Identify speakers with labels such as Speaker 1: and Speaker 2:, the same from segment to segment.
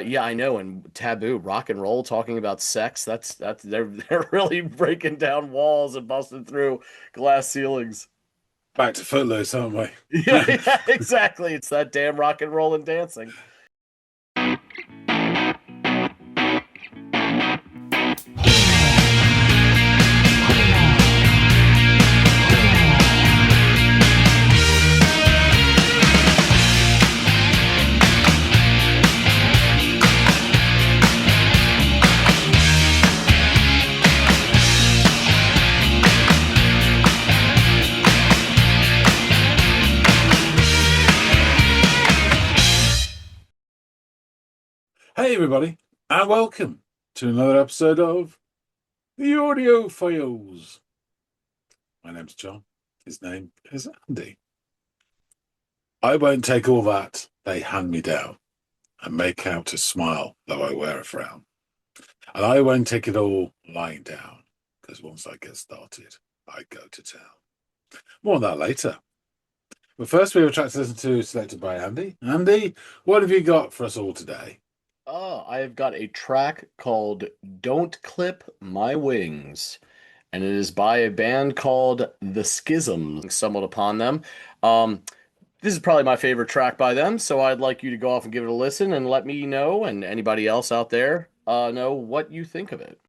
Speaker 1: Yeah, I know. And taboo, rock and roll, talking about sex. That's they're really breaking down walls and busting through glass ceilings.
Speaker 2: Back to Footloose, aren't we?
Speaker 1: Yeah, yeah, exactly. It's that damn rock and roll and dancing.
Speaker 2: Hey, everybody, and welcome to another episode of the Audiophiles. My name's John. His name is Andy. I won't take all that they hand me down and make out to smile, though I wear a frown. And I won't take it all lying down, because once I get started, I go to town. More on that later. But first, we have a track to listen to selected by Andy. Andy, what have you got for us all today?
Speaker 1: Oh, I've got a track called Don't Clip My Wings, and it is by a band called The Schisms. Stumbled upon them. Um, this is probably my favorite track by them, so I'd like you to go off and give it a listen and let me know, and anybody else out there, know what you think of it.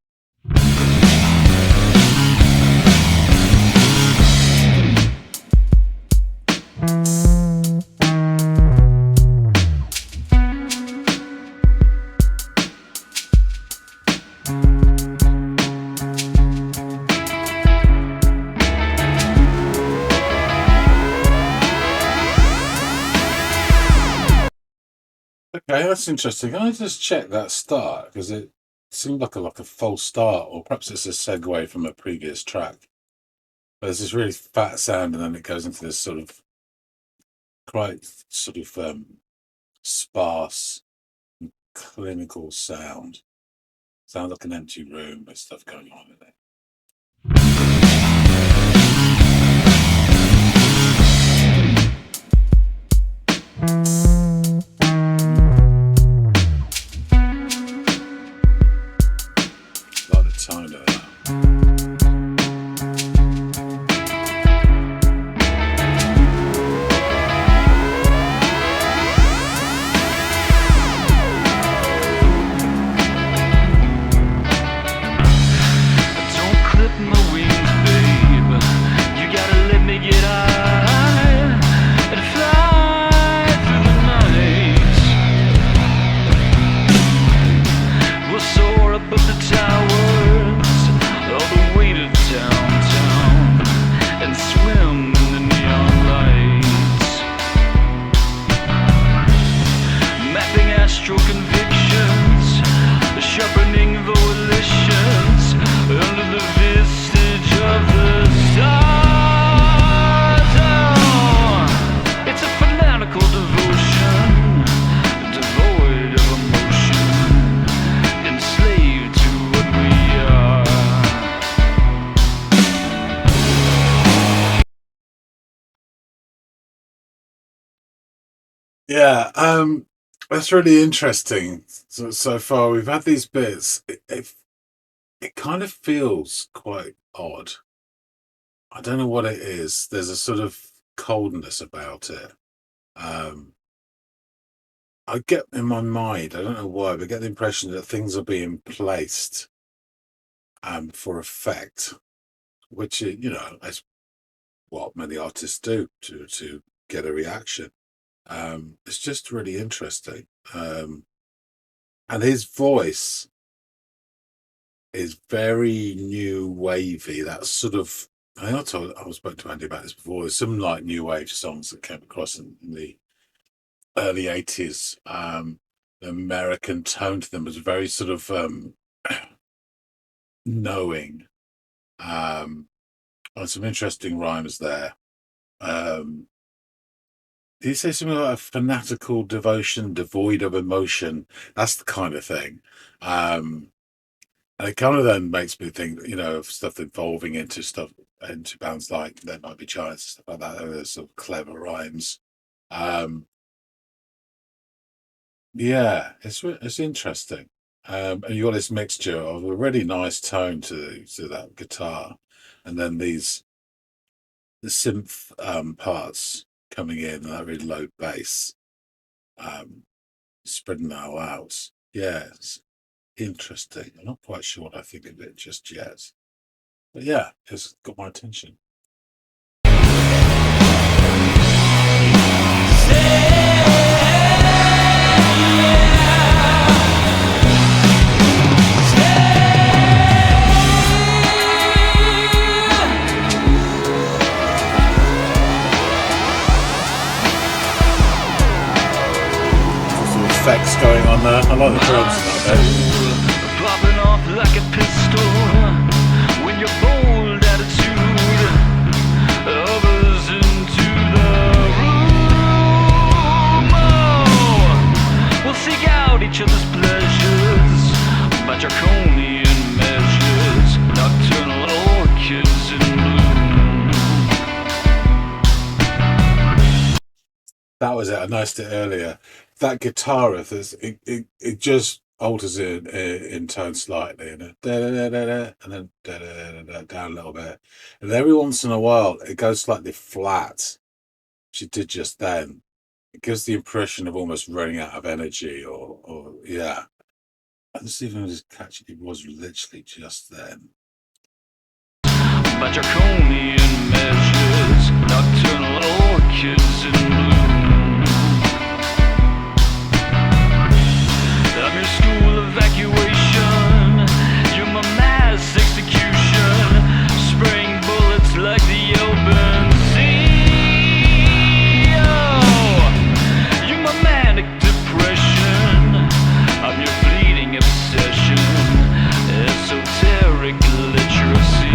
Speaker 2: Okay, that's interesting. I just check that start because it seemed like a false start, or perhaps it's a segue from a previous track. But there's this really fat sound, and then it goes into this sort of quite sort of sparse, clinical sound. Sounds like an empty room with stuff going on in it. A lot of time to that.
Speaker 3: Don't clip my wings, babe. You gotta let me get high and fly through the night. We'll soar up the towers all the way to downtown and swim in the neon lights, mapping astral convictions, sharpening volitions under the vestige of the stars. Oh, it's a fanatical devotion, devoid of emotion, enslaved to what we are.
Speaker 2: Yeah, that's really interesting. So far, we've had these bits. It kind of feels quite odd. I don't know what it is. There's a sort of coldness about it. Um, I get in my mind, I don't know why, but I get the impression that things are being placed for effect, which is what many artists do to get a reaction. It's just really interesting. And his voice is very new wavy. That sort of I was spoke to Andy about this before. There's some like new wave songs that came across in the early 80s. The American tone to them was very sort of knowing. And some interesting rhymes there. Um, did you say something like a fanatical devotion devoid of emotion? That's the kind of thing. Um, And it kind of then makes me think, of stuff evolving into bands like There Might Be Giants, stuff like that. There's sort of clever rhymes. Um, Yeah, it's interesting. And you got this mixture of a really nice tone to that guitar, and then the synth parts coming in, and that really low bass, um, spreading that all out. Yeah, it's interesting. I'm not quite sure what I think of it just yet, but yeah, it's got my attention. Some effects going on there. I like the drums in that bit.
Speaker 3: Popping off like a pistol when your bold attitude hovers into the room. Oh, we'll seek out each other's pleasures by draconian measures, nocturnal orchids in bloom.
Speaker 2: That was it. I noticed it earlier. That guitar riff it just alters in tone slightly, and and then down a little bit, and every once in a while it goes slightly flat, which it did just then. It gives the impression of almost running out of energy, or yeah. I just even just catch it was literally just then.
Speaker 3: By draconian measures, nocturnal orchids in bloom. I'm your school evacuation, you're my mass execution, spraying bullets like the open sea. Oh, you're my manic depression, I'm your fleeting obsession, esoteric literacy.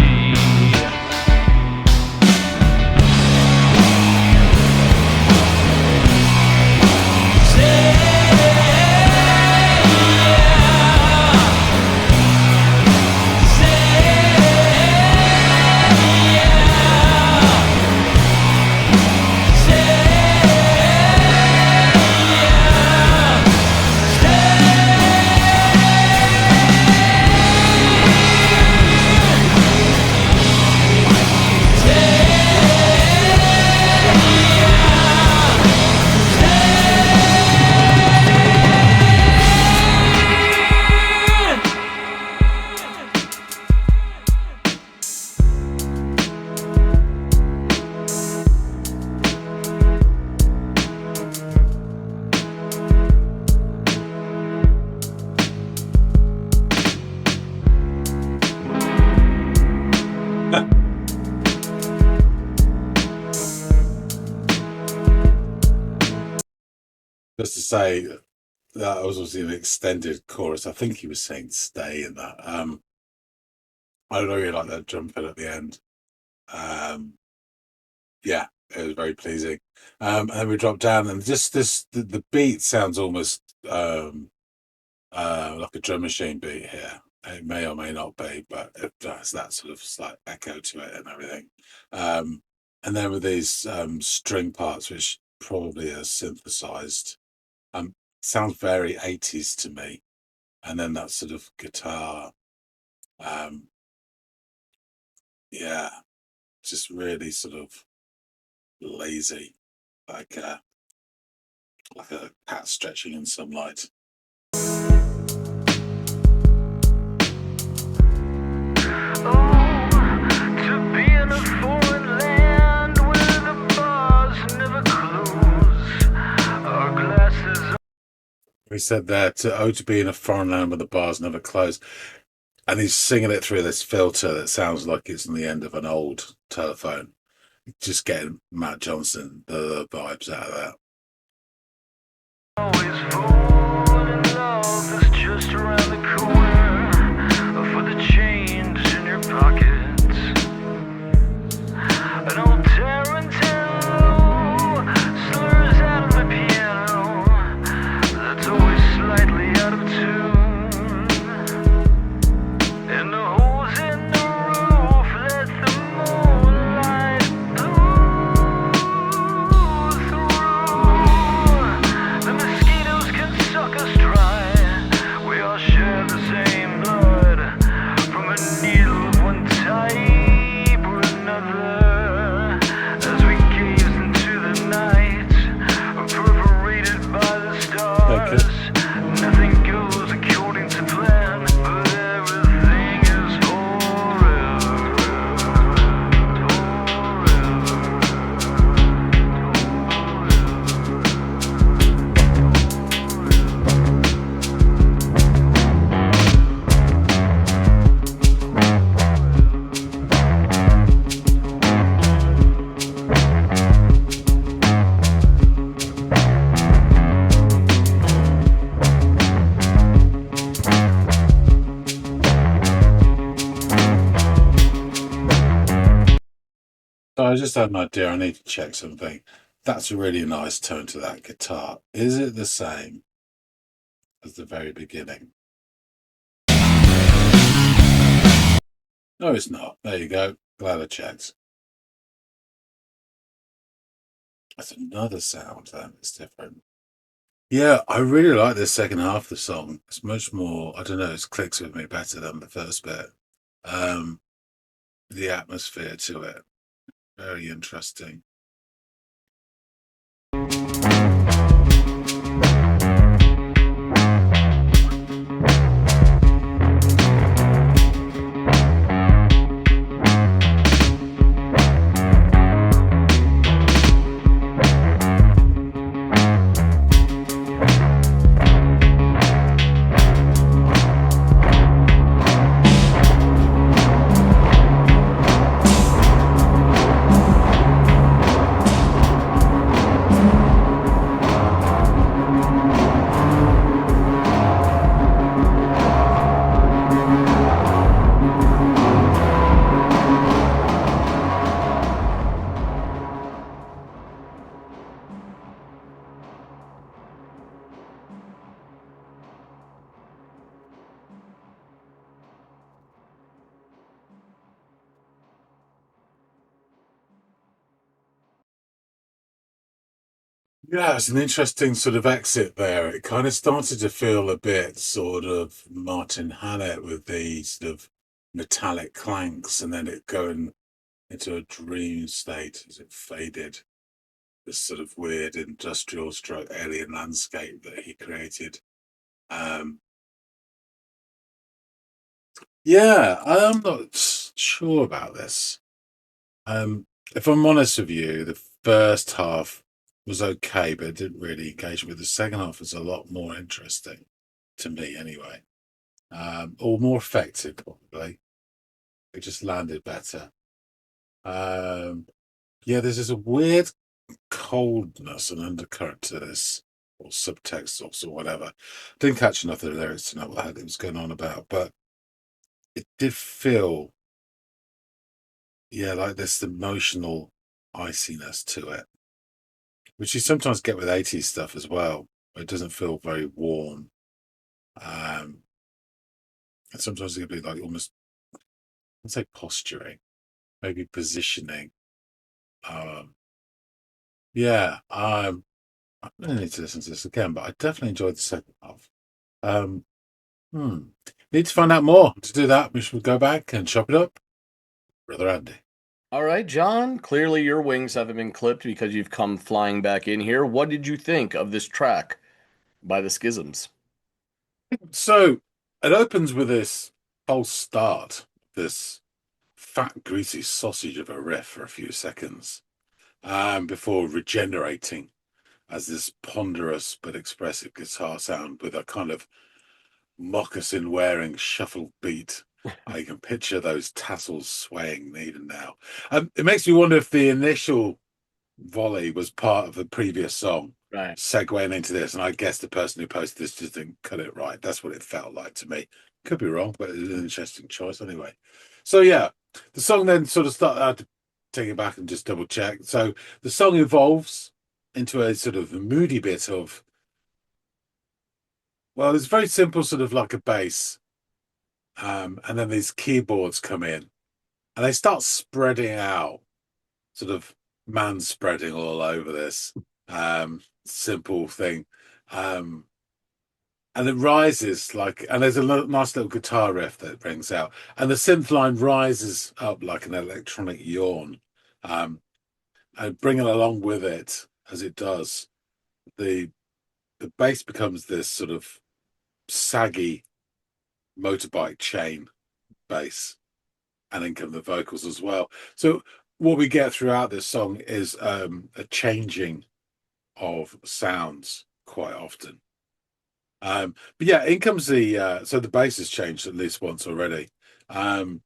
Speaker 2: Just to say that was obviously an extended chorus. I think he was saying "stay" in that. I really like that drum fill at the end. Yeah, it was very pleasing. And then we drop down, and just the beat sounds almost like a drum machine beat here. It may or may not be, but it has that sort of slight echo to it and everything. And then with these string parts, which probably are synthesized, sounds very 80s to me. And then that sort of guitar, yeah, just really sort of lazy, like a cat stretching in sunlight. We said that to be in a foreign land where the bars never close, and he's singing it through this filter that sounds like it's on the end of an old telephone. Just getting Matt Johnson the vibes out of that.
Speaker 3: Always fall in love is just around the corner for the change in your pockets. An old tarantella slurs out of the piano that's always slightly out of tune. And the holes in the roof let the moonlight blow through. The mosquitoes
Speaker 2: I just had an idea. I need to check something. That's a really nice tone to that guitar. Is it the same as the very beginning? No, it's not. There you go. Glad I checked. That's another sound then. It's different. Yeah, I really like this second half of the song. It's much more, I don't know, it clicks with me better than the first bit. Um, the atmosphere to it. Very interesting. Yeah, it's an interesting sort of exit there. It kind of started to feel a bit sort of Martin Hannett with the sort of metallic clanks and then it going into a dream state as it faded. This sort of weird industrial stroke alien landscape that he created. Um, yeah, I'm not sure about this. If I'm honest with you, the first half was okay, but it didn't really engage with. The second half was a lot more interesting to me, anyway, or more effective, probably. It just landed better. Yeah, there's this weird coldness and undercurrent to this, or subtext, or whatever. Didn't catch enough of the lyrics to know what it was going on about, but it did feel, yeah, like this emotional iciness to it, which you sometimes get with 80s stuff as well. It doesn't feel very warm. And sometimes it can be like almost, I'd say posturing, maybe positioning. Um, yeah, I don't need to listen to this again, but I definitely enjoyed the second half. Um, Need to find out more. To do that, we should go back and chop it up. Brother Andy.
Speaker 1: All right, John, clearly your wings haven't been clipped because you've come flying back in here. What did you think of this track by the Schisms?
Speaker 2: So it opens with this false start, this fat, greasy sausage of a riff for a few seconds, before regenerating as this ponderous but expressive guitar sound with a kind of moccasin wearing shuffle beat. I can picture those tassels swaying even now. It makes me wonder if the initial volley was part of the previous song,
Speaker 1: Right.
Speaker 2: segueing into this. And I guess the person who posted this just didn't cut it right. That's what it felt like to me. Could be wrong, but it's an interesting choice anyway. So yeah, the song then sort of started. I had to take it back and just double check. So the song evolves into a sort of moody bit of, well, it's very simple, sort of like a bass. And then these keyboards come in and they start spreading out, sort of man spreading all over this simple thing. Um, and it rises like, and there's a nice little guitar riff that brings out, and the synth line rises up like an electronic yawn, and bringing along with it as it does, the the bass becomes this sort of saggy motorbike chain bass, and then come the vocals as well. So what we get throughout this song is a changing of sounds quite often. But yeah, in comes the so the bass has changed at least once already. And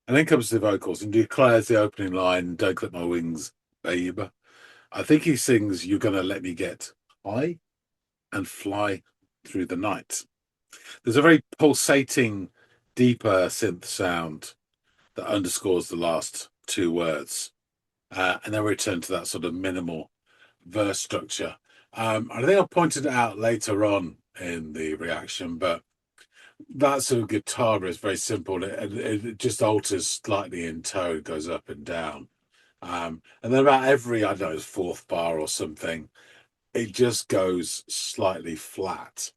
Speaker 2: then comes the vocals and declares the opening line, "Don't clip my wings, babe." I think he sings, "You're gonna let me get high and fly through the night." There's a very pulsating, deeper synth sound that underscores the last two words. and then we return to that sort of minimal verse structure. I think I pointed it out later on in the reaction, but that sort of guitar is very simple. It just alters slightly in tone, goes up and down. And then about every, I don't know, fourth bar or something, it just goes slightly flat,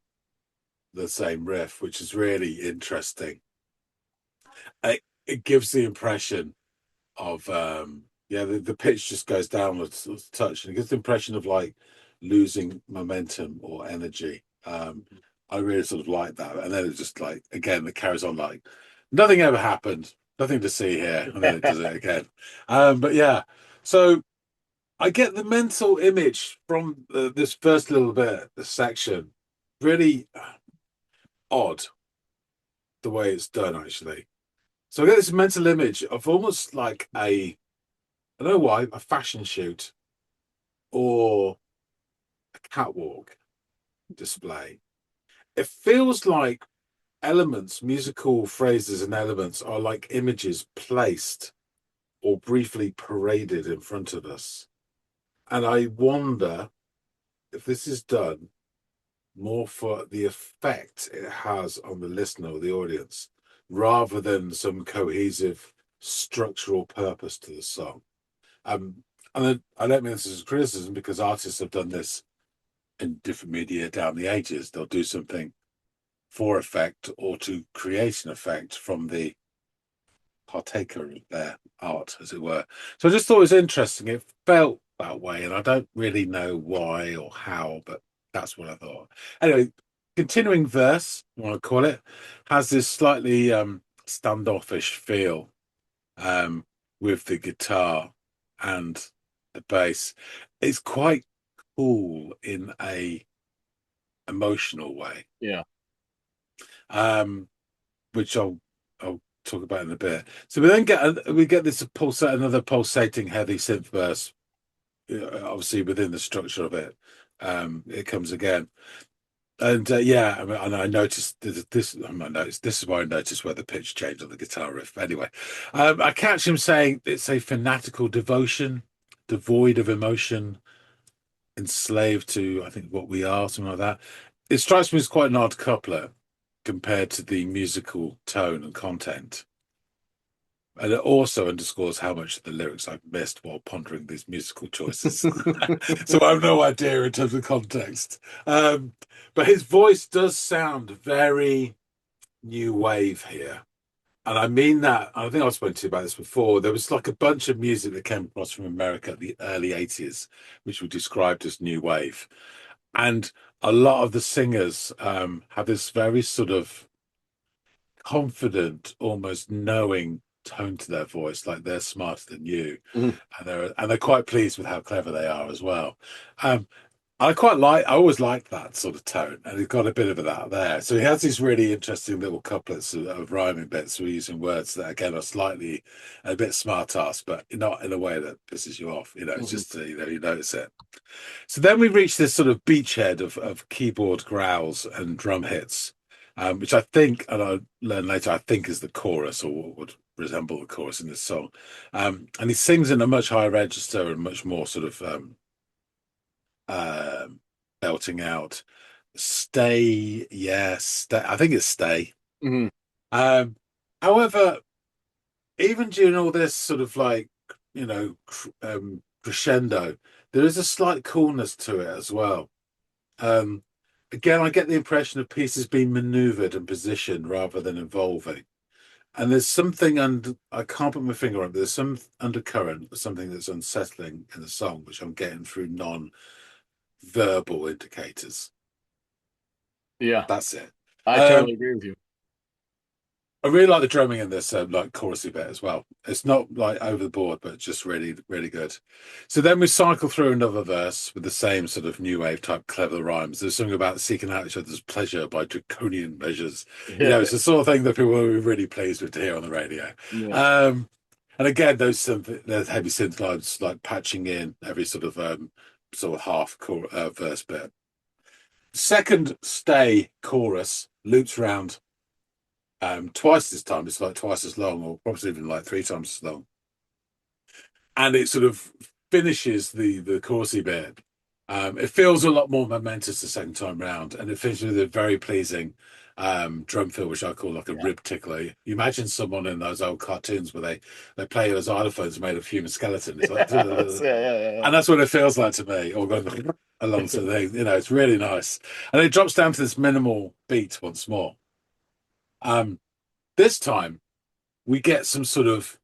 Speaker 2: the same riff, which is really interesting. It gives the impression of yeah, the pitch just goes down a touch, and it gives the impression of like losing momentum or energy. I really sort of like that, and then it's just like again, it carries on like nothing ever happened, nothing to see here, and then it does it again. But yeah, so I get the mental image from this first little bit, this section, really odd the way it's done actually. So I get this mental image of almost like I don't know why, a fashion shoot or a catwalk display. It feels like elements, musical phrases and elements are like images placed or briefly paraded in front of us. And I wonder if this is done more for the effect it has on the listener or the audience rather than some cohesive structural purpose to the song. And I don't mean this as a criticism because artists have done this in different media down the ages. They'll do something for effect or to create an effect from the partaker of their art, as it were. So I just thought it was interesting. It felt that way, and I don't really know why or how, but that's what I thought. Anyway, continuing verse, I want to call it, has this slightly standoffish feel with the guitar and the bass. It's quite cool in a emotional way.
Speaker 1: Yeah.
Speaker 2: Which I'll talk about in a bit. So we then get this another pulsating heavy synth verse, obviously within the structure of it. It comes again, and yeah, I mean, and I noticed this. This is why I noticed where the pitch changed on the guitar riff. Anyway, I catch him saying it's a fanatical devotion, devoid of emotion, enslaved to I think what we are, something like that. It strikes me as quite an odd couplet compared to the musical tone and content. And it also underscores how much of the lyrics I've missed while pondering these musical choices. So I have no idea in terms of context. But his voice does sound very new wave here. And I mean that, I think I've spoken to you about this before. There was like a bunch of music that came across from America at the early 80s, which were described as new wave. And a lot of the singers have this very sort of confident, almost knowing tone to their voice, like they're smarter than you,
Speaker 1: Mhm.
Speaker 2: and they're quite pleased with how clever they are as well. I always liked that sort of tone, and he's got a bit of that there. So he has these really interesting little couplets of rhyming bits. We're using words that again are slightly a bit smart ass, but not in a way that pisses you off. It's just you notice it. So then we reach this sort of beachhead of keyboard growls and drum hits, which I think, and I'll learn later, I think is the chorus or what would resemble the chorus in this song. And he sings in a much higher register and much more sort of uh, belting out. Stay, yes, stay. I think it's stay.
Speaker 1: Mhm.
Speaker 2: Um, However, even during all this sort of like, crescendo, there is a slight coolness to it as well. Um, Again, I get the impression of pieces being maneuvered and positioned rather than evolving. And there's something, and I can't put my finger on it, but there's some undercurrent, something that's unsettling in the song, which I'm getting through non-verbal indicators.
Speaker 1: Yeah.
Speaker 2: That's it.
Speaker 1: I
Speaker 2: Um,
Speaker 1: totally agree with you.
Speaker 2: I really like the drumming in this like chorusy bit as well. It's not like over the board, but just really, really good. So then we cycle through another verse with the same sort of new wave type clever rhymes. There's something about seeking out each other's pleasure by draconian measures.
Speaker 1: Yeah.
Speaker 2: It's the sort of thing that people will be really pleased with to hear on the radio.
Speaker 1: Yeah.
Speaker 2: And again, there's heavy synth lines like patching in every sort of half verse bit. Second stay chorus loops round twice this time. It's like twice as long, or probably even like three times as long. and it sort of finishes the chorusy bit. It feels a lot more momentous the second time round, and it finishes with a very pleasing drum fill, which I call like a
Speaker 1: Yeah.
Speaker 2: rib tickler. You imagine someone in those old cartoons where they play those xylophones made of human skeleton. It's like,
Speaker 1: Yeah, yeah,
Speaker 2: and that's what it feels like to me. Or going along to the thing, it's really nice, and it drops down to this minimal beat once more. This time we get some sort of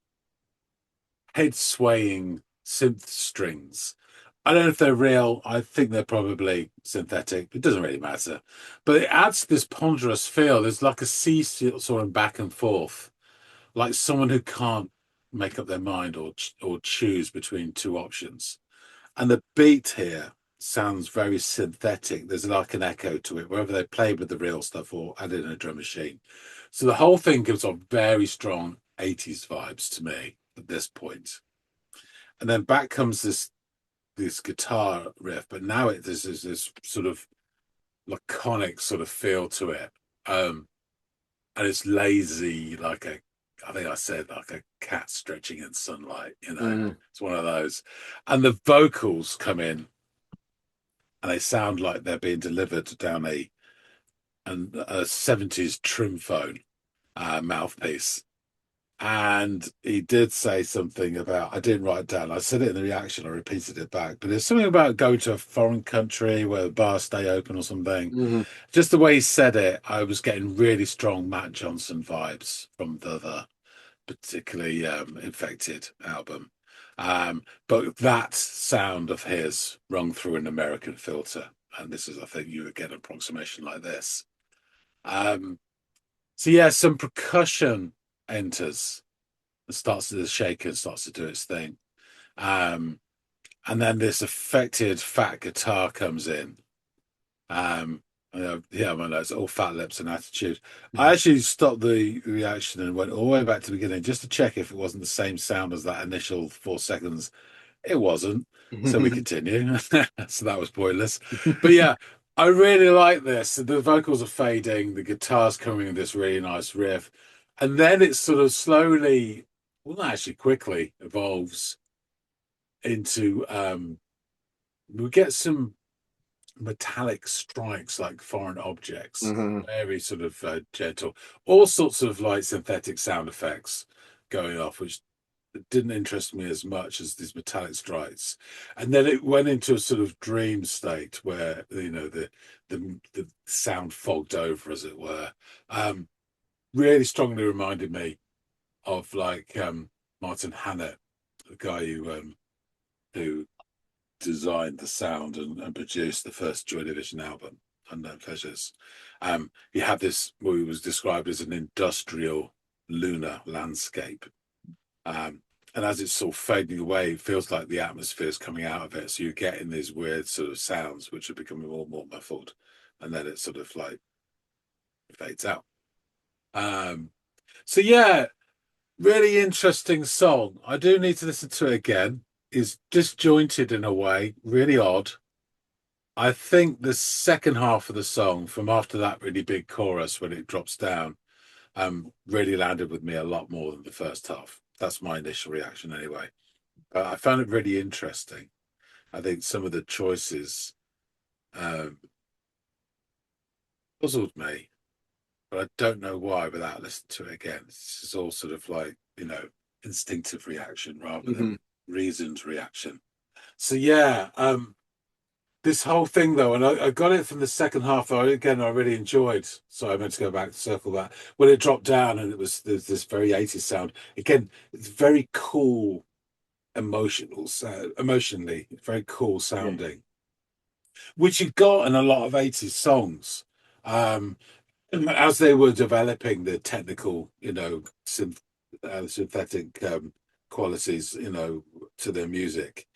Speaker 2: head swaying synth strings. I don't know if they're real. I think they're probably synthetic. It doesn't really matter. But it adds this ponderous feel. There's like a seesaw sort of back and forth, like someone who can't make up their mind or choose between two options. And the beat here sounds very synthetic. There's like an echo to it, wherever they played with the real stuff or added in a drum machine. So the whole thing gives off very strong 80s vibes to me at this point. And then back comes this guitar riff, but now there's this sort of laconic sort of feel to it. And it's lazy, I think I said, like a cat stretching in sunlight, It's one of those. And the vocals come in and they sound like they're being delivered down a 70s trim phone mouthpiece. And he did say something about, I didn't write it down, I said it in the reaction, I repeated it back, but there's something about going to a foreign country where the bars stay open or something.
Speaker 1: Mm-hmm.
Speaker 2: Just the way he said it, I was getting really strong Matt Johnson vibes from the particularly Infected album. But that sound of his rung through an American filter. And this is, I think, you would get an approximation like this. So yeah, some percussion enters, starts to shake and starts to do its thing. And then this affected fat guitar comes in. Yeah, my notes, all fat lips and attitude. I actually stopped the reaction and went all the way back to the beginning just to check if it wasn't the same sound as that initial 4 seconds. It wasn't. So we continue. So that was pointless. But yeah, I really like this. The vocals are fading, the guitar's coming in this really nice riff. And then it sort of slowly, well, not actually quickly, evolves into we get some metallic strikes like foreign objects, very sort of gentle, all sorts of like synthetic sound effects going off, which didn't interest me as much as these metallic strikes. And then it went into a sort of dream state where the sound fogged over, as it were. Really strongly reminded me of like Martin Hannett, the guy who designed the sound and produced the first Joy Division album, Unknown Pleasures. He had this, what was described as an industrial lunar landscape. And as it's sort of fading away, it feels like the atmosphere is coming out of it. So you're getting these weird sort of sounds, which are becoming more and more muffled. And then it sort of like fades out. So yeah, really interesting song. I do need to listen to it again. Is disjointed in a way, really odd. I think the second half of the song, from after that really big chorus when it drops down, really landed with me a lot more than the first half. That's my initial reaction anyway. I found it really interesting. I think some of the choices puzzled me, but I don't know why without listening to it again. This is all sort of like, instinctive reaction rather than reasoned reaction. So yeah, this whole thing though, and I got it from the second half. I really enjoyed. So I meant to go back to circle that when it dropped down, and there's this very 80s sound. Again, it's very cool, emotionally very cool sounding, which you got in a lot of 80s songs. As they were developing the technical, synthetic qualities, to their music,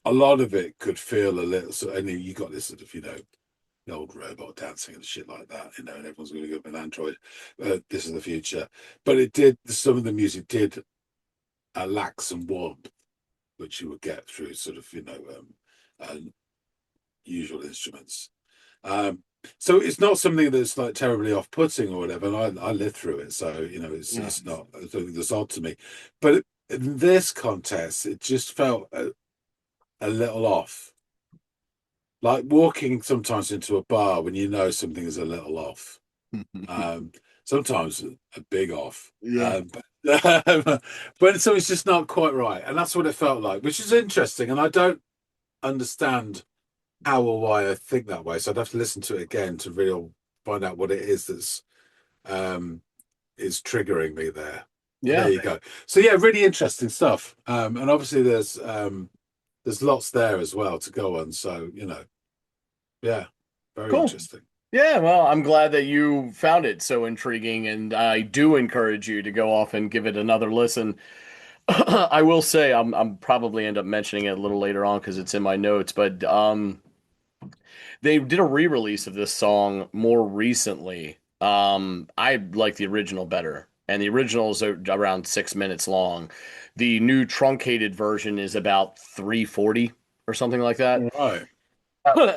Speaker 2: a lot of it could feel a little. So, and you got this sort of, the old robot dancing and shit like that, and everyone's going to go with an android. This is the future, but it did. Some of the music did lack some warmth, which you would get through sort of, usual instruments. So it's not something that's like terribly off-putting or whatever. And I lived through it, so it's not. I don't think it's odd to me, but in this context, it just felt a little off. Like walking sometimes into a bar when you know something is a little off. Um, Sometimes a big off.
Speaker 1: Yeah.
Speaker 2: But something's just not quite right. And that's what it felt like, which is interesting. And I don't understand how or why I think that way. So I'd have to listen to it again to really find out what it is that's um is triggering me there. But there
Speaker 1: Yeah.
Speaker 2: you go. So yeah, really interesting stuff. And obviously there's lots there as well to go on. So, yeah, very
Speaker 1: Cool.
Speaker 2: interesting.
Speaker 1: Yeah, well, I'm glad that you found it so intriguing, and I do encourage you to go off and give it another listen. I will say I'm probably end up mentioning it a little later on because it's in my notes, but they did a re-release of this song more recently. I like the original better, and the original is around 6 minutes long. The new truncated version is about 3:40 or something like that.
Speaker 2: Right.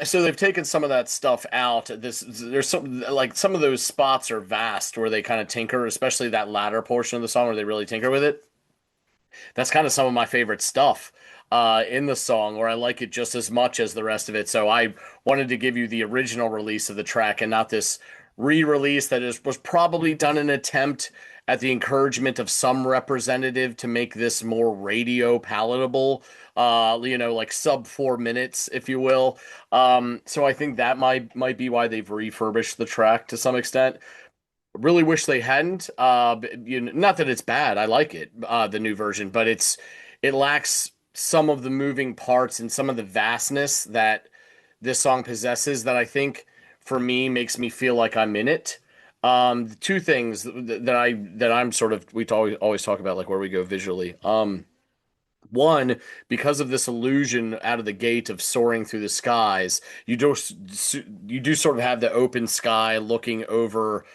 Speaker 1: So they've taken some of that stuff out. There's some of those spots are vast where they kind of tinker, especially that latter portion of the song where they really tinker with it. That's kind of some of my favorite stuff in the song, or I like it just as much as the rest of it. So I wanted to give you the original release of the track and not this re-release was probably done in an attempt at the encouragement of some representative to make this more radio palatable, like sub 4 minutes, if you will. So I think that might be why they've refurbished the track to some extent. Really wish they hadn't. Not that it's bad. I like it, the new version, but it lacks some of the moving parts and some of the vastness that this song possesses. That I think for me makes me feel like I'm in it. The two things that I'm sort of we always talk about like where we go visually. One, because of this illusion out of the gate of soaring through the skies, you do sort of have the open sky looking over,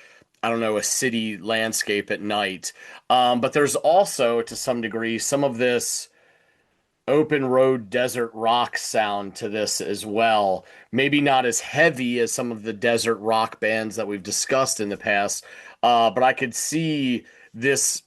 Speaker 1: I don't know, a city landscape at night. But there's also, to some degree, some of this open road desert rock sound to this as well. Maybe not as heavy as some of the desert rock bands that we've discussed in the past, but I could see this,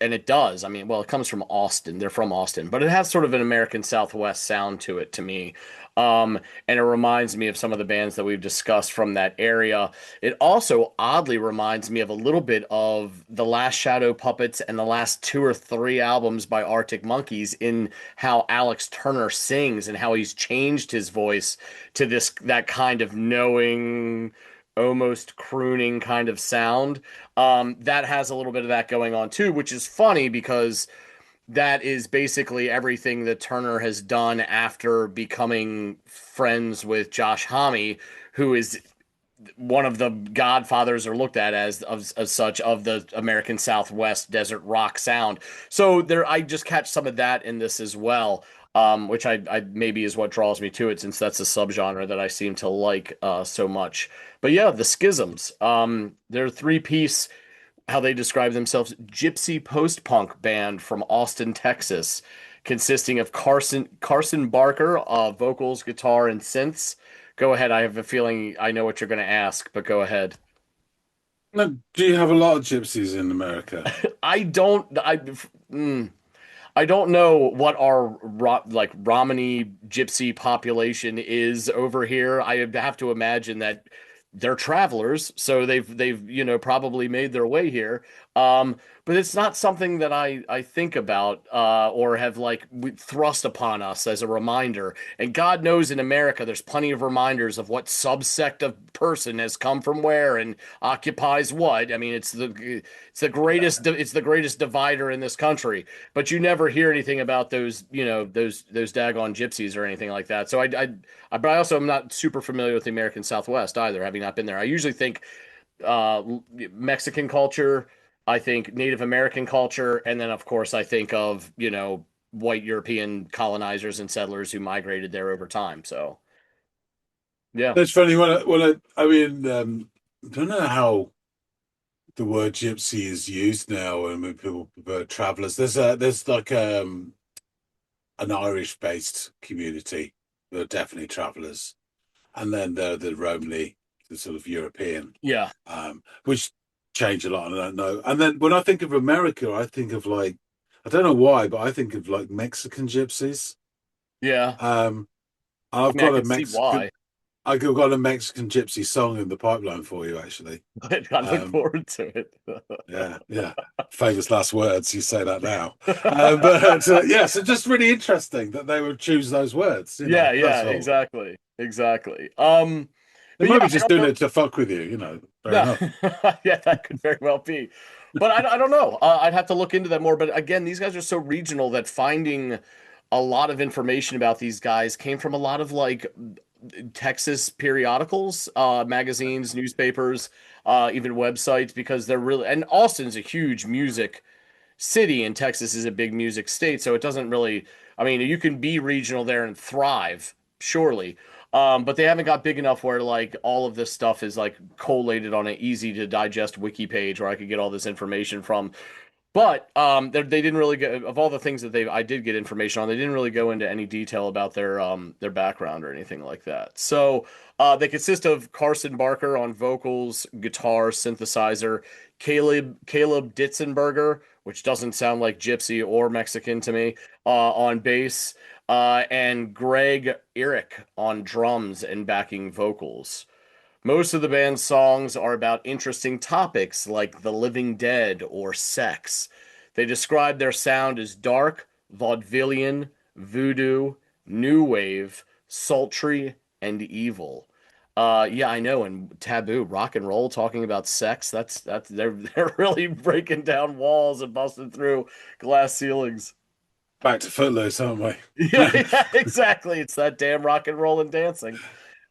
Speaker 1: and it does. I mean, well, it comes from Austin. They're from Austin, but it has sort of an American Southwest sound to it to me. And it reminds me of some of the bands that we've discussed from that area. It also oddly reminds me of a little bit of the last Shadow Puppets and the last two or three albums by Arctic Monkeys in how Alex Turner sings and how he's changed his voice to that kind of knowing, almost crooning kind of sound. That has a little bit of that going on too, which is funny because that is basically everything that Turner has done after becoming friends with Josh Homme, who is one of the godfathers are looked at as such of the American Southwest desert rock sound. So there, I just catch some of that in this as well, which I maybe is what draws me to it since that's a subgenre that I seem to like so much. But yeah, the Schisms. They're a three-piece, how they describe themselves, gypsy post-punk band from Austin, Texas, consisting of Carson Barker, vocals, guitar, and synths. Go ahead. I have a feeling I know what you're going to ask, but go ahead.
Speaker 2: Now, do you have a lot of gypsies in America?
Speaker 1: I don't. Mm, I don't know what our like Romany gypsy population is over here. I have to imagine that they're travelers, so they've probably made their way here. But it's not something that I think about or have like thrust upon us as a reminder. And God knows in America there's plenty of reminders of what subsect of person has come from where and occupies what. I mean, it's the greatest divider in this country. But you never hear anything about those daggone gypsies or anything like that. So but I also am not super familiar with the American Southwest either, having not been there. I usually think uh, Mexican culture, I think Native American culture, and then of course I think of white European colonizers and settlers who migrated there over time. So yeah,
Speaker 2: That's funny. I mean, I don't know how the word gypsy is used now, and when people prefer travelers. There's like an Irish-based community that are definitely travelers, and then the Romany, the sort of European,
Speaker 1: yeah,
Speaker 2: which change a lot. And I don't know. And then when I think of America, I think of like I don't know why, but I think of like Mexican gypsies.
Speaker 1: Yeah.
Speaker 2: Um,
Speaker 1: I
Speaker 2: I've
Speaker 1: mean, I
Speaker 2: got a
Speaker 1: could see
Speaker 2: Mexican,
Speaker 1: why.
Speaker 2: I've got a Mexican gypsy song in the pipeline for you, actually.
Speaker 1: But I look
Speaker 2: Um,
Speaker 1: forward to it.
Speaker 2: yeah, yeah. Famous last words. You say that now, but yeah. So just really interesting that they would choose those words.
Speaker 1: Yeah,
Speaker 2: That's
Speaker 1: yeah,
Speaker 2: all.
Speaker 1: exactly. Exactly.
Speaker 2: They
Speaker 1: But yeah,
Speaker 2: might be
Speaker 1: I
Speaker 2: just
Speaker 1: don't
Speaker 2: doing
Speaker 1: know.
Speaker 2: it to fuck with you. Fair
Speaker 1: No,
Speaker 2: enough.
Speaker 1: yeah, that could very well be. But I don't know. I'd have to look into that more. But again, these guys are so regional that finding a lot of information about these guys came from a lot of like Texas periodicals, magazines, newspapers, even websites, because they're really, and Austin's a huge music city and Texas is a big music state, so it doesn't really, I mean, you can be regional there and thrive, surely. But they haven't got big enough where like all of this stuff is like collated on an easy to digest wiki page where I could get all this information from. But they didn't really get, of all the things that I did get information on. They didn't really go into any detail about their background or anything like that. So they consist of Carson Barker on vocals, guitar, synthesizer, Caleb Ditzenberger, which doesn't sound like Gypsy or Mexican to me, on bass, and Greg Eric on drums and backing vocals. Most of the band's songs are about interesting topics like the living dead or sex. They describe their sound as dark, vaudevillian, voodoo, new wave, sultry, and evil. Yeah, I know. And taboo, rock and roll, talking about sex. That's they're really breaking down walls and busting through glass ceilings.
Speaker 2: Back to Footloose, aren't we?
Speaker 1: Yeah, yeah, exactly. It's that damn rock and roll and dancing.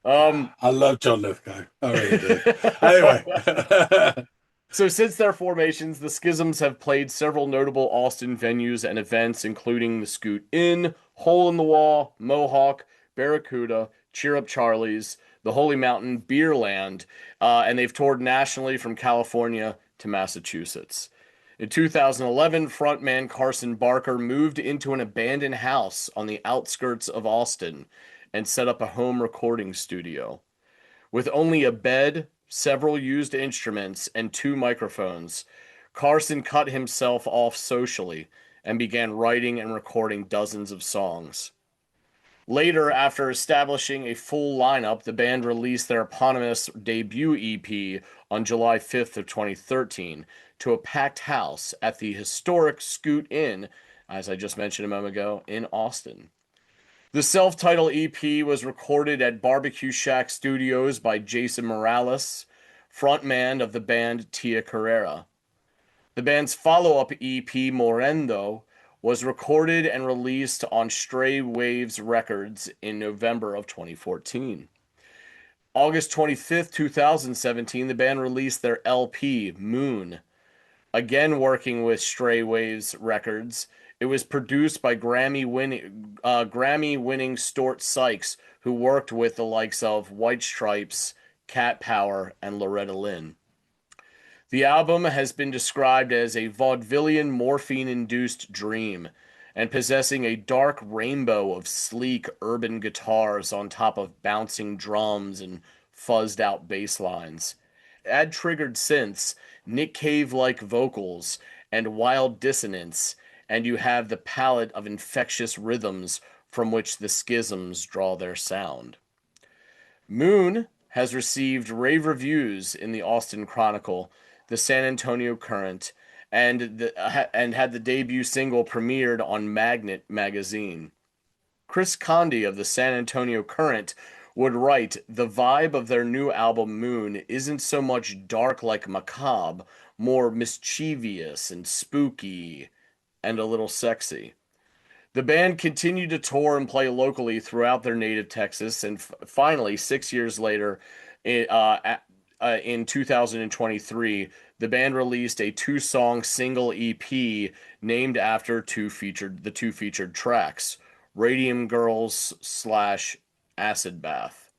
Speaker 1: Um,
Speaker 2: I love John Lithgow. I really do. Anyway,
Speaker 1: So, since their formations, the Schisms have played several notable Austin venues and events, including the Scoot Inn, Hole in the Wall, Mohawk, Barracuda, Cheer Up Charlie's, the Holy Mountain, Beerland, and they've toured nationally from California to Massachusetts. In 2011, frontman Carson Barker moved into an abandoned house on the outskirts of Austin and set up a home recording studio. With only a bed, several used instruments, and two microphones, Carson cut himself off socially and began writing and recording dozens of songs. Later, after establishing a full lineup, the band released their eponymous debut EP on July 5th of 2013 to a packed house at the historic Scoot Inn, as I just mentioned a moment ago, in Austin. The self-titled EP was recorded at Barbecue Shack Studios by Jason Morales, frontman of the band Tia Carrera. The band's follow-up EP, Morendo, was recorded and released on Stray Waves Records in November of 2014. August 25th, 2017, the band released their LP, Moon. Again working with Stray Waves Records, it was produced by Grammy-winning Stuart Sykes, who worked with the likes of White Stripes, Cat Power, and Loretta Lynn. The album has been described as a vaudevillian morphine-induced dream, and possessing a dark rainbow of sleek urban guitars on top of bouncing drums and fuzzed-out bass lines. Add triggered synths, Nick Cave-like vocals, and wild dissonance, and you have the palette of infectious rhythms from which the Schisms draw their sound. Moon has received rave reviews in the Austin Chronicle, the San Antonio Current, and had the debut single premiered on Magnet magazine. Chris Conde of the San Antonio Current would write, "The vibe of their new album Moon isn't so much dark like macabre, more mischievous and spooky and a little sexy." The band continued to tour and play locally throughout their native Texas, and finally, 6 years later, in 2023, the band released a two-song single EP named after the two featured tracks, Radium Girls slash Acid Bath.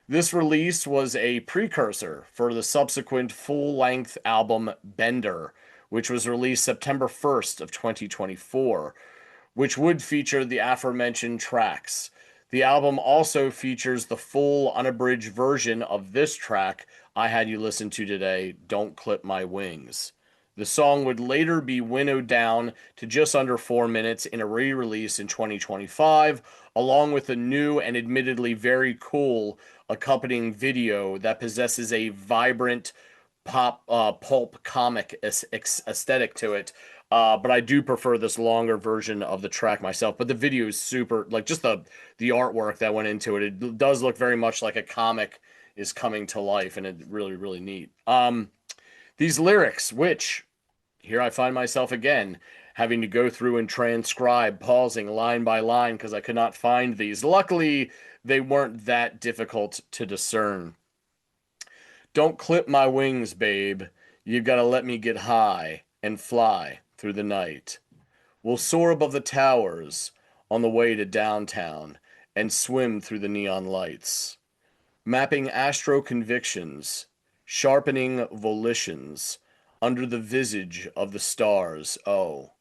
Speaker 1: This release was a precursor for the subsequent full-length album Bender, which was released September 1st of 2024, which would feature the aforementioned tracks. The album also features the full unabridged version of this track I had you listen to today, Don't Clip My Wings. The song would later be winnowed down to just under 4 minutes in a re-release in 2025, along with a new and admittedly very cool accompanying video that possesses a vibrant pulp comic aesthetic to it. But I do prefer this longer version of the track myself. But the video is super, like just the artwork that went into it. It does look very much like a comic is coming to life, and it's really, really neat. These lyrics, which here I find myself again having to go through and transcribe, pausing line by line because I could not find these. Luckily, they weren't that difficult to discern. Don't clip my wings, babe. You gotta let me get high and fly through the night. We'll soar above the towers on the way to downtown and swim through the neon lights. Mapping astro convictions, sharpening volitions under the visage of the stars. Oh,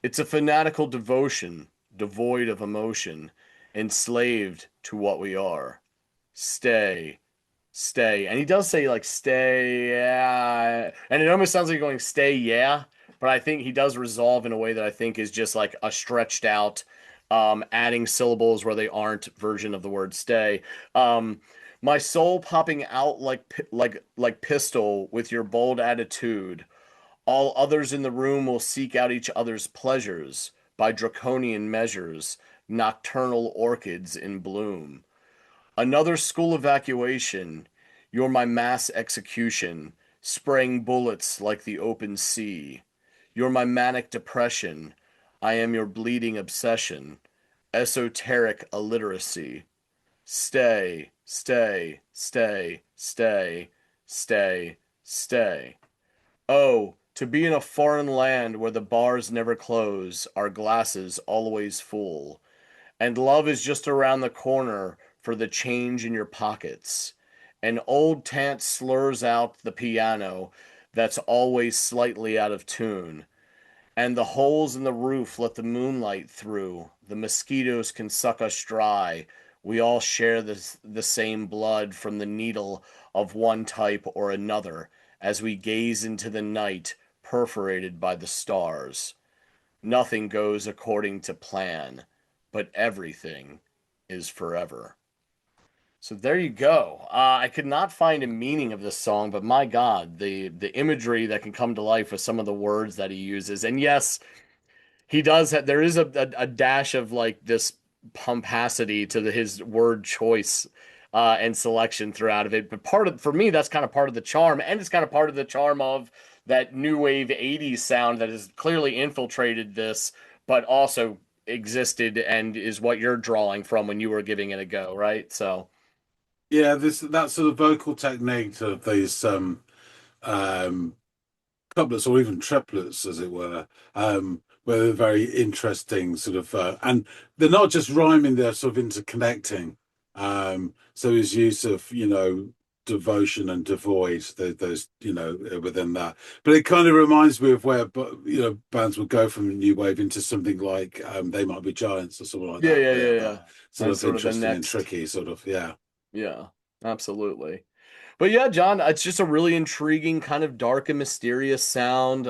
Speaker 1: it's a fanatical devotion, devoid of emotion, enslaved to what we are. Stay, stay. And he does say, like, stay, yeah. And it almost sounds like going, stay, yeah. But I think he does resolve in a way that I think is just like a stretched out, adding syllables where they aren't version of the word stay. My soul popping out like pistol with your bold attitude. All others in the room will seek out each other's pleasures by draconian measures, nocturnal orchids in bloom. Another school evacuation. You're my mass execution, spraying bullets like the open sea. You're my manic depression. I am your bleeding obsession. Esoteric illiteracy. Stay, stay, stay, stay, stay, stay. Oh, to be in a foreign land where the bars never close, our glasses always full, and love is just around the corner for the change in your pockets. An old tant slurs out the piano that's always slightly out of tune, and the holes in the roof let the moonlight through. The mosquitoes can suck us dry. We all share the same blood from the needle of one type or another as we gaze into the night perforated by the stars. Nothing goes according to plan, but everything is forever. So there you go. I could not find a meaning of this song, but my God, the imagery that can come to life with some of the words that he uses. And yes, he does have, there is a dash of like this pomposity to his word choice and selection throughout of it. But for me, that's kind of part of the charm, and it's kind of part of the charm of that new wave 80s sound that has clearly infiltrated this, but also existed and is what you're drawing from when you were giving it a go, right? So
Speaker 2: Yeah, this that sort of vocal technique of these um couplets or even triplets, as it were, where they're very interesting, sort of, and they're not just rhyming; they're sort of interconnecting. So his use of, devotion and devoid, those, within that. But it kind of reminds me of where, bands would go from new wave into something like They Might Be Giants or something like
Speaker 1: yeah,
Speaker 2: that.
Speaker 1: yeah,
Speaker 2: Yeah,
Speaker 1: yeah,
Speaker 2: that
Speaker 1: yeah.
Speaker 2: sort
Speaker 1: That's
Speaker 2: of
Speaker 1: sort of the
Speaker 2: interesting and
Speaker 1: next.
Speaker 2: tricky, sort of, yeah.
Speaker 1: Yeah, absolutely. But yeah, John, it's just a really intriguing, kind of dark and mysterious sound.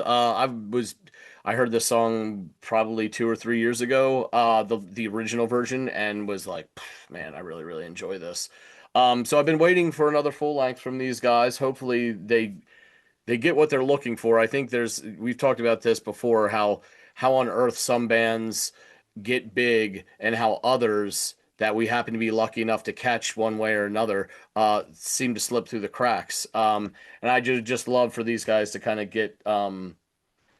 Speaker 1: I heard this song probably 2 or 3 years ago, the original version, and was like, man, I really, really enjoy this. So I've been waiting for another full length from these guys. Hopefully they get what they're looking for. I think we've talked about this before, how on earth some bands get big and how others that we happen to be lucky enough to catch one way or another seem to slip through the cracks. And I just love for these guys to kind of get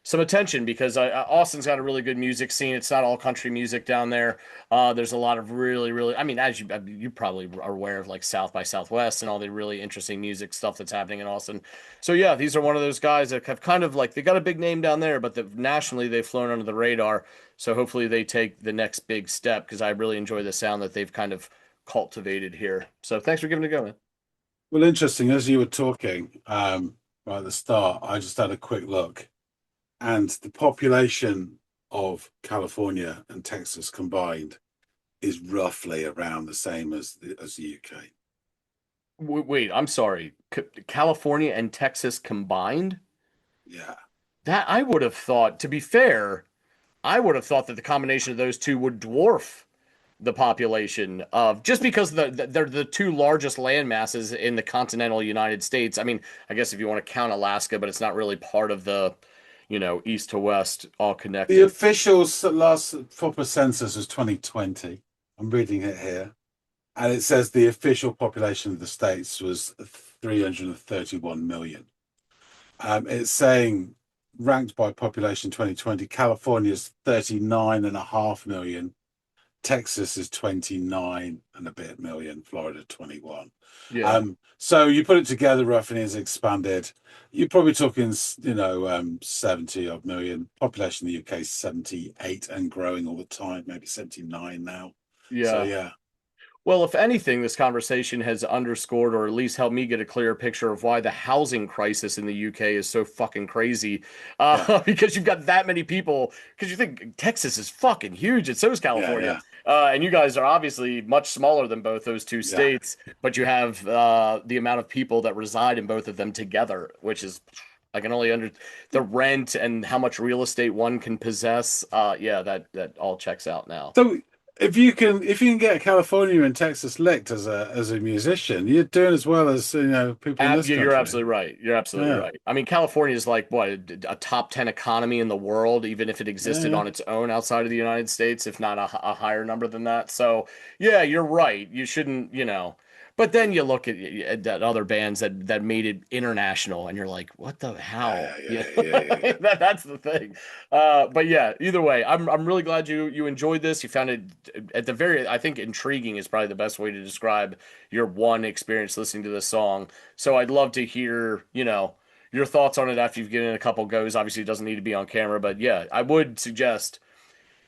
Speaker 1: some attention because Austin's got a really good music scene. It's not all country music down there. There's a lot of really, really, I mean, you probably are aware of like South by Southwest and all the really interesting music stuff that's happening in Austin. So yeah, these are one of those guys that have kind of like they got a big name down there, but nationally they've flown under the radar. So hopefully they take the next big step because I really enjoy the sound that they've kind of cultivated here. So thanks for giving it a go, man.
Speaker 2: Well, interesting. As you were talking right at the start, I just had a quick look, and the population of California and Texas combined is roughly around the same as the UK.
Speaker 1: Wait, I'm sorry. California and Texas combined?
Speaker 2: Yeah.
Speaker 1: That I would have thought, to be fair, I would have thought that the combination of those two would dwarf the population of just because they're the two largest land masses in the continental United States. I mean, I guess if you want to count Alaska, but it's not really part of the, east to west, all
Speaker 2: The
Speaker 1: connected.
Speaker 2: official last proper census was 2020. I'm reading it here. And it says the official population of the states was 331 million. It's saying ranked by population 2020, California's 39.5 million, Texas is 29 and a bit million, Florida 21.
Speaker 1: Yeah.
Speaker 2: So you put it together roughly as expanded, you're probably talking, 70 odd million. Population in the UK is 78 and growing all the time, maybe 79 now. So
Speaker 1: Yeah.
Speaker 2: yeah,
Speaker 1: Well, if anything, this conversation has underscored or at least helped me get a clearer picture of why the housing crisis in the UK is so fucking crazy.
Speaker 2: yeah,
Speaker 1: Because you've got that many people, because you think Texas is fucking huge, and so is
Speaker 2: yeah,
Speaker 1: California.
Speaker 2: yeah,
Speaker 1: And you guys are obviously much smaller than both those two
Speaker 2: yeah.
Speaker 1: states, but you have the amount of people that reside in both of them together, which is. I can only under the rent and how much real estate one can possess. Yeah, that all checks out now.
Speaker 2: So if you can get California and Texas licked as a musician, you're doing as well as people in this
Speaker 1: Yeah, you're
Speaker 2: country.
Speaker 1: absolutely right. You're absolutely
Speaker 2: Yeah,
Speaker 1: right. I mean, California is like what a top 10 economy in the world, even if it
Speaker 2: yeah,
Speaker 1: existed
Speaker 2: yeah.
Speaker 1: on its own outside of the United States, if not a higher number than that. So, yeah, you're right. You shouldn't, But then you look at other bands that made it international, and you're like, what the
Speaker 2: Yeah,
Speaker 1: hell?
Speaker 2: yeah,
Speaker 1: Yeah,
Speaker 2: yeah, yeah, yeah, yeah.
Speaker 1: that's the thing. But yeah, either way, I'm really glad you enjoyed this. You found it at the very, I think, intriguing is probably the best way to describe your one experience listening to this song. So I'd love to hear, your thoughts on it after you've given it a couple goes. Obviously, it doesn't need to be on camera, but yeah, I would suggest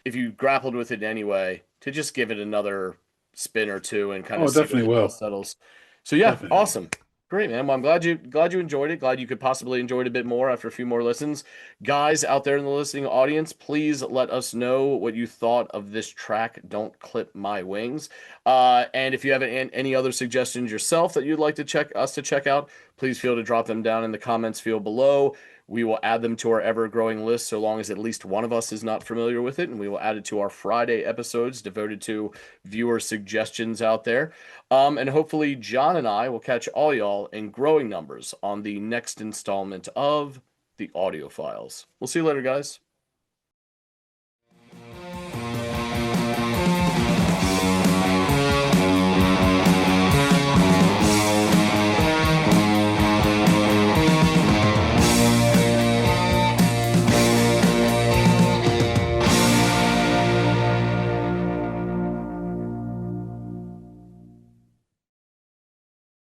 Speaker 1: if you grappled with it anyway, to just give it another spin or two and kind of
Speaker 2: Oh,
Speaker 1: see where
Speaker 2: definitely
Speaker 1: the dust
Speaker 2: will.
Speaker 1: settles. So yeah,
Speaker 2: Definitely will.
Speaker 1: awesome. Great, man. Well, I'm glad you enjoyed it. Glad you could possibly enjoy it a bit more after a few more listens. Guys out there in the listening audience, please let us know what you thought of this track, Don't Clip My Wings. And if you have any other suggestions yourself that you'd like to check out, please feel to drop them down in the comments field below. We will add them to our ever growing list so long as at least one of us is not familiar with it, and we will add it to our Friday episodes devoted to viewer suggestions out there. And hopefully, John and I will catch all y'all in growing numbers on the next installment of the Audiophiles. We'll see you later, guys.